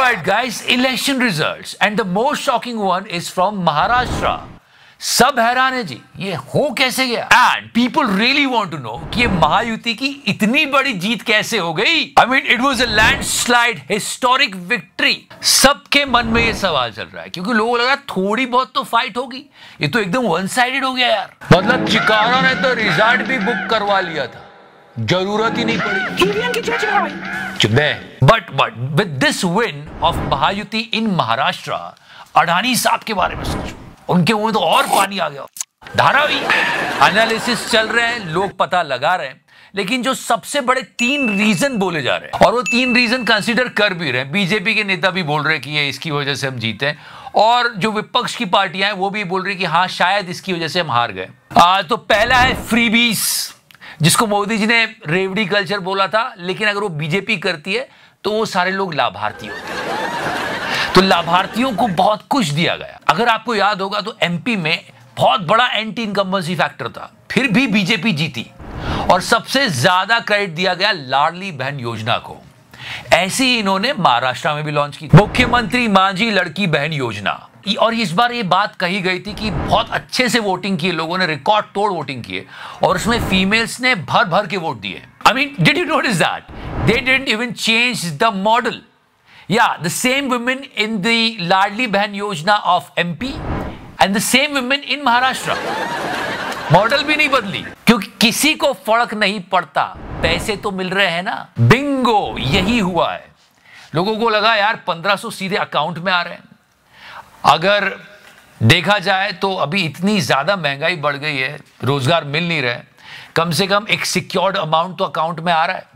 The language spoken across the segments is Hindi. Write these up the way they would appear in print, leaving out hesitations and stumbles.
Alright guys, election results and the most shocking one is from Maharashtra. सब हैरान है जी, ये हो कैसे गया? And people really want to know कि ये महायुति की इतनी बड़ी जीत कैसे हो गई? I mean, it was a landslide historic victory. सबके मन में ये सवाल चल रहा है क्योंकि लोगों को लग रहा है थोड़ी बहुत तो फाइट होगी, ये तो एकदम वन साइडेड हो गया यार। मतलब चिकारा ने तो रिजल्ट भी बुक करवा लिया था, जरूरत ही नहीं पड़ी। ईवीएम की but with this win of Mahayuti in Maharashtra, Adani साहब के बारे में सोचो, उनके मुंह में तो और पानी आ गया। धारावी एनालिसिस चल रहे हैं, लोग पता लगा रहे हैं, लेकिन जो सबसे बड़े 3 रीजन बोले जा रहे हैं और वो 3 रीजन कंसीडर कर भी रहे हैं। बीजेपी के नेता भी बोल रहे हैं कि ये इसकी वजह से हम जीते हैं, और जो विपक्ष की पार्टियां हैं वो भी बोल रही कि हाँ शायद इसकी वजह से हम हार गए। तो पहला है फ्रीबीज, जिसको मोदी जी ने रेवड़ी कल्चर बोला था, लेकिन अगर वो बीजेपी करती है तो वो सारे लोग लाभार्थी होते हैं। तो लाभार्थियों को बहुत कुछ दिया गया। अगर आपको याद होगा तो एमपी में बहुत बड़ा एंटी इनकम्बेंसी फैक्टर था, फिर भी बीजेपी जीती और सबसे ज्यादा क्रेडिट दिया गया लाडली बहन योजना को। ऐसे ही इन्होंने महाराष्ट्र में भी लॉन्च की मुख्यमंत्री मांझी लड़की बहन योजना, और इस बार ये बात कही गई थी कि बहुत अच्छे से वोटिंग की, लोगों ने रिकॉर्ड तोड़ वोटिंग की और उसमें फीमेल्स ने भर भर के वोट दिए। I mean, did you notice that? They didn't even change the model. Yeah, the same women in the Ladli Bahan Yojana of MP and the same women in Maharashtra. Model भी नहीं बदली क्योंकि किसी को फर्क नहीं पड़ता, पैसे तो मिल रहे हैं ना। बिंगो, यही हुआ है। लोगों को लगा यार 1500 सीधे अकाउंट में आ रहे हैं। अगर देखा जाए तो अभी इतनी ज्यादा महंगाई बढ़ गई है, रोजगार मिल नहीं रहे, कम से कम एक सिक्योर्ड अमाउंट तो अकाउंट में आ रहा है।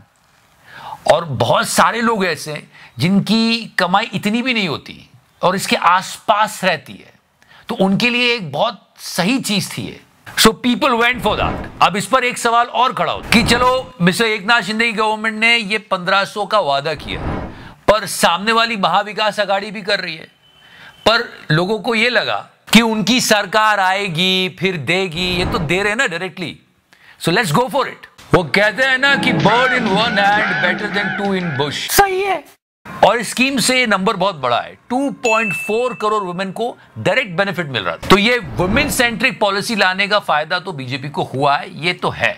और बहुत सारे लोग ऐसे हैं जिनकी कमाई इतनी भी नहीं होती और इसके आसपास रहती है, तो उनके लिए एक बहुत सही चीज थी ये। So people went for that. अब इस पर एक सवाल और खड़ा होता कि चलो मिस्टर एकनाथ शिंदे की गवर्नमेंट ने ये 1500 का वादा किया, पर सामने वाली महाविकास आघाड़ी भी कर रही है, पर लोगों को ये लगा कि उनकी सरकार आएगी फिर देगी, ये तो दे रहे हैं ना directly, so let's go for it. वो कहते हैं ना कि bird in one hand better than 2 in Bush. सही है। और इस स्कीम से नंबर बहुत बड़ा है, 2.4 करोड़ वुमेन को डायरेक्ट बेनिफिट मिल रहा था। तो ये वुमेन सेंट्रिक पॉलिसी लाने का फायदा तो बीजेपी को हुआ है, ये तो है।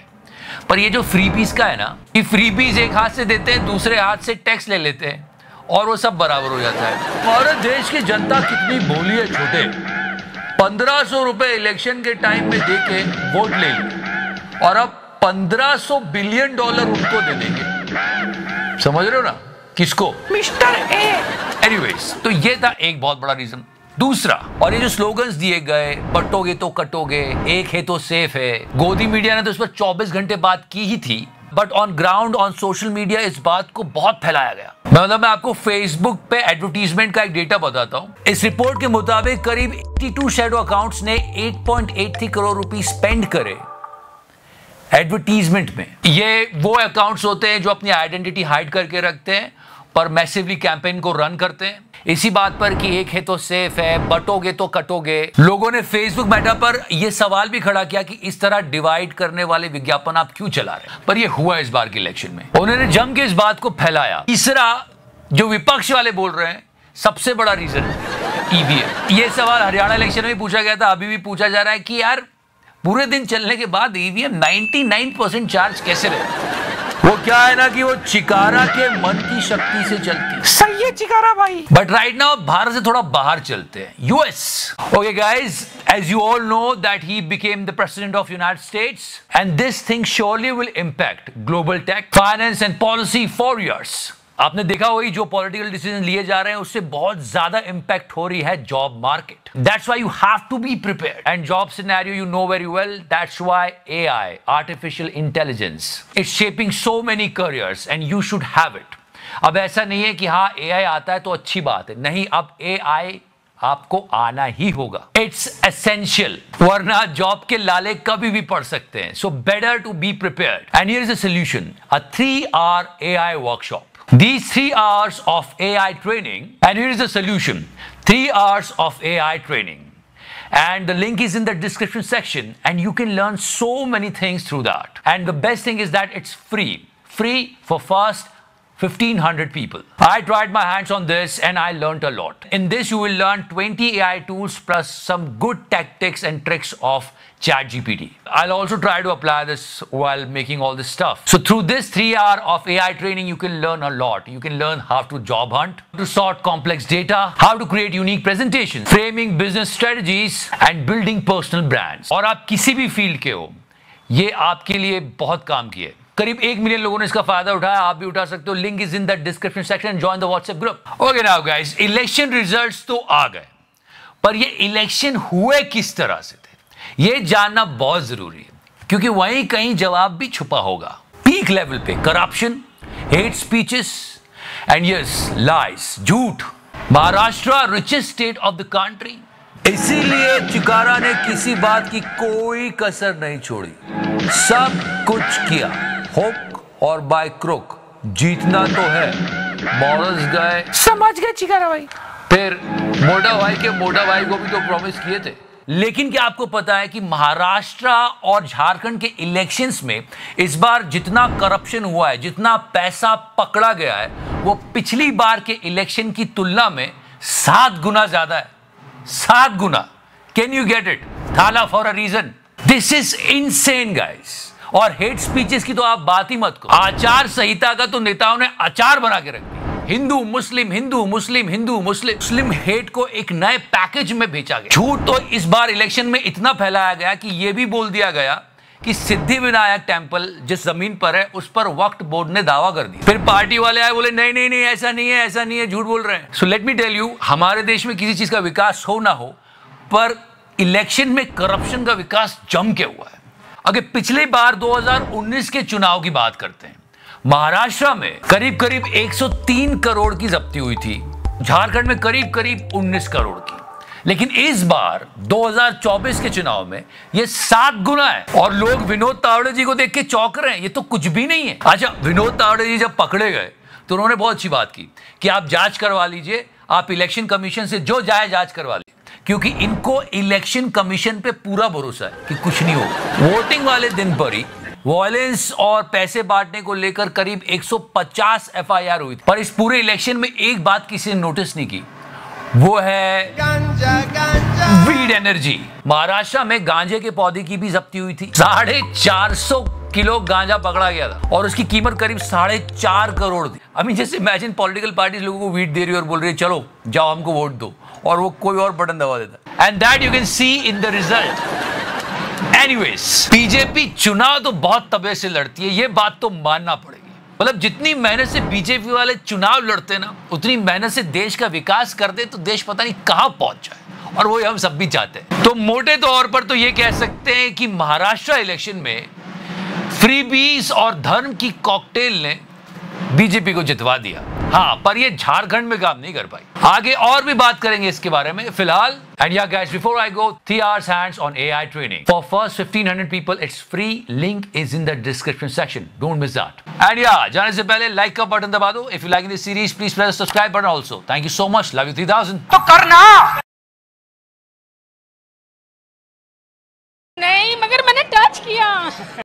पर ये जो फ्रीबीज का है ना, ये फ्रीबीज एक हाथ से देते हैं, दूसरे हाथ से टैक्स ले लेते हैं और वो सब बराबर हो जाता है। भारत देश की जनता कितनी भोली है छोटे, 1500 रुपए इलेक्शन के टाइम में देके वोट ले ली और अब 1500 बिलियन डॉलर उनको दे देंगे। समझ रहे हो ना किसको? Mister A. एनीवेज, तो ये था एक बहुत बड़ा रीजन। दूसरा, और ये जो स्लोगन्स दिए गए, बटोगे तो कटोगे, एक है तो सेफ है, गोदी मीडिया ने तो इस पर 24 घंटे बात की ही थी, but on ground on social media इस बात को बहुत फैलाया गया। मतलब मैं आपको फेसबुक पे एडवर्टीजमेंट का एक डेटा बताता हूं। इस रिपोर्ट के मुताबिक करीब 82 शैडो अकाउंट्स ने 8.83 करोड़ रुपए स्पेंड करे एडवर्टीजमेंट में। ये वो अकाउंट्स होते हैं जो अपनी आइडेंटिटी हाइड करके रखते हैं पर मैसिवली कैंपेन को रन करते हैं इसी बात पर कि एक है तो सेफ है, बटोगे तो कटोगे। लोगों ने फेसबुक मेटा पर यह सवाल भी खड़ा किया कि इस तरह डिवाइड करने वाले विज्ञापन आप क्यों चला रहे हैं, पर यह हुआ इस बार के इलेक्शन में। उन्होंने जम के इस बात को फैलाया। तीसरा, जो विपक्ष वाले बोल रहे हैं, सबसे बड़ा रीजन ईवीएम। यह सवाल हरियाणा इलेक्शन में पूछा गया था, अभी भी पूछा जा रहा है कि यार पूरे दिन चलने के बाद ईवीएम 99% चार्ज कैसे रहे। वो क्या है ना कि वो चिकारा के मन की शक्ति से चलती है। सही है चिकारा भाई। बट राइट नाउ भारत से थोड़ा बाहर चलते हैं, US. Okay guys, as you all know that he became the president of United States and this thing surely will impact global tech, finance and policy for years. आपने देखा होगी जो पॉलिटिकल डिसीजन लिए जा रहे हैं उससे बहुत ज्यादा इंपैक्ट हो रही है job market. That's why you have to be prepared and job scenario you know very well. That's why AI, artificial intelligence, it's shaping so many careers and you should have it. अब ऐसा नहीं है कि हाँ एआई आता है तो अच्छी बात है, नहीं, अब एआई आपको आना ही होगा। इट्स एसेंशियल, वरना जॉब के लाले कभी भी पड़ सकते हैं। So better to be prepared and here is a solution, a 3-hour AI workshop. These 3 hours of AI training, and here is the solution, 3 hours of AI training. And the link is in the description section and you can learn so many things through that. And the best thing is that it's free for first 1,500 people. I tried my hands on this and I learned a lot. In this, you will learn 20 AI tools plus some good tactics and tricks of ChatGPT. I'll also try to apply this while making all this stuff. So through this 3 hour of AI training, you can learn a lot. You can learn how to job hunt, to sort complex data, how to create unique presentations, framing business strategies, and building personal brands. और आप किसी भी फील्ड के हो, ये आपके लिए बहुत काम की है. करीब 1 मिलियन लोगों ने इसका फायदा उठाया. आप भी उठा सकते हो. Link is in the description section. Join the WhatsApp group. Okay now guys, election results तो आ गए, पर ये इलेक्शन हुए किस तरह से थे, ये जानना बहुत जरूरी है, क्योंकि वहीं कहीं जवाब भी छुपा होगा. पीक लेवल पे corruption, hate speeches and yes lies, झूठ. Maharashtra richest state of the country, इसीलिए चुकारा ने किसी बात की कोई कसर नहीं छोड़ी. सब कुछ किया, होक और बाय क्रुक. जीतना तो है. मॉरल्स गए, समझ गए चिकारा भाई. फिर मोटा भाई के मोटा भाई को भी तो प्रॉमिस किए थे. लेकिन क्या आपको पता है कि महाराष्ट्र और झारखंड के इलेक्शंस में इस बार जितना करप्शन हुआ है, जितना पैसा पकड़ा गया है, वो पिछली बार के इलेक्शन की तुलना में 7 गुना ज्यादा है. 7 गुना. Can you get it? Thala for a reason. This is insane guys. और हेट स्पीचेस की तो आप बात ही मत करो. आचार संहिता का तो नेताओं ने अचार बना के रख दिया. हिंदू मुस्लिम, हिंदू मुस्लिम, हिंदू मुस्लिम. मुस्लिम हेट को एक नए पैकेज में बेचा गया. झूठ तो इस बार इलेक्शन में इतना फैलाया गया कि यह भी बोल दिया गया कि सिद्धि विनायक टेंपल जिस जमीन पर है उस पर वक्फ बोर्ड ने दावा कर दिया. फिर पार्टी वाले आए, बोले नहीं नहीं नहीं, ऐसा नहीं है, ऐसा नहीं है, झूठ बोल रहे हैं. So let me tell you, हमारे देश में किसी चीज का विकास हो ना हो, पर इलेक्शन में करप्शन का विकास जम के हुआ है. अगर पिछले बार 2019 के चुनाव की बात करते हैं, महाराष्ट्र में करीब करीब 103 करोड़ की जब्ती हुई थी. झारखंड में करीब करीब 19 करोड़ की. लेकिन इस बार 2024 के चुनाव में ये 7 गुना है. और लोग विनोद तावड़े जी को देख के चौंक रहे हैं. ये तो कुछ भी नहीं है. अच्छा, विनोद तावड़े जी जब पकड़े गए तो उन्होंने बहुत अच्छी बात की कि आप जांच करवा लीजिए, आप इलेक्शन कमीशन से जो जाए जांच करवा लीजिए, क्योंकि इनको इलेक्शन कमीशन पे पूरा भरोसा है कि कुछ नहीं होगा. वोटिंग वाले दिन पर ही वायलेंस और पैसे बांटने को लेकर करीब 150 एफआईआर हुई, पर इस पूरे इलेक्शन में एक बात किसी ने नोटिस नहीं की, वो है वीड एनर्जी. महाराष्ट्र में गांजे के पौधे की भी जब्ती हुई थी. 450 किलो गांजा पकड़ा गया था और उसकी कीमत करीब 4.5 करोड़ थी. अभी जैसे इमेजिन पॉलिटिकल पार्टी लोगों को वीड दे रही है और बोल रही है चलो जाओ हमको वोट दो, और वो कोई और बटन दबा देता है. And that you can see in the result. Anyways, BJP चुनाव तो बहुत तबे से लड़ती है, ये बात तो मानना पड़ेगी. मतलब जितनी मेहनत से बीजेपी वाले चुनाव लड़ते ना, उतनी मेहनत से देश का विकास करते तो देश पता नहीं कहां पहुंच जाए, और वो हम सब भी चाहते हैं. तो मोटे तौर पर तो ये कह सकते हैं कि महाराष्ट्र इलेक्शन में फ्रीबीज और धर्म की कॉकटेल ने बीजेपी को जितवा दिया. हाँ, पर ये झारखंड में काम नहीं कर पाई. आगे और भी बात करेंगे इसके बारे में. फिलहाल, एंड या guys, before I go, 3 hours hands on AI training for first 1,500 people. It's free. Link is in the description section. Don't miss that. And yeah, जाने से पहले लाइक का बटन दबा दो. If you like this series, please press the subscribe button also. Thank you so much. Love you 3000. तो करना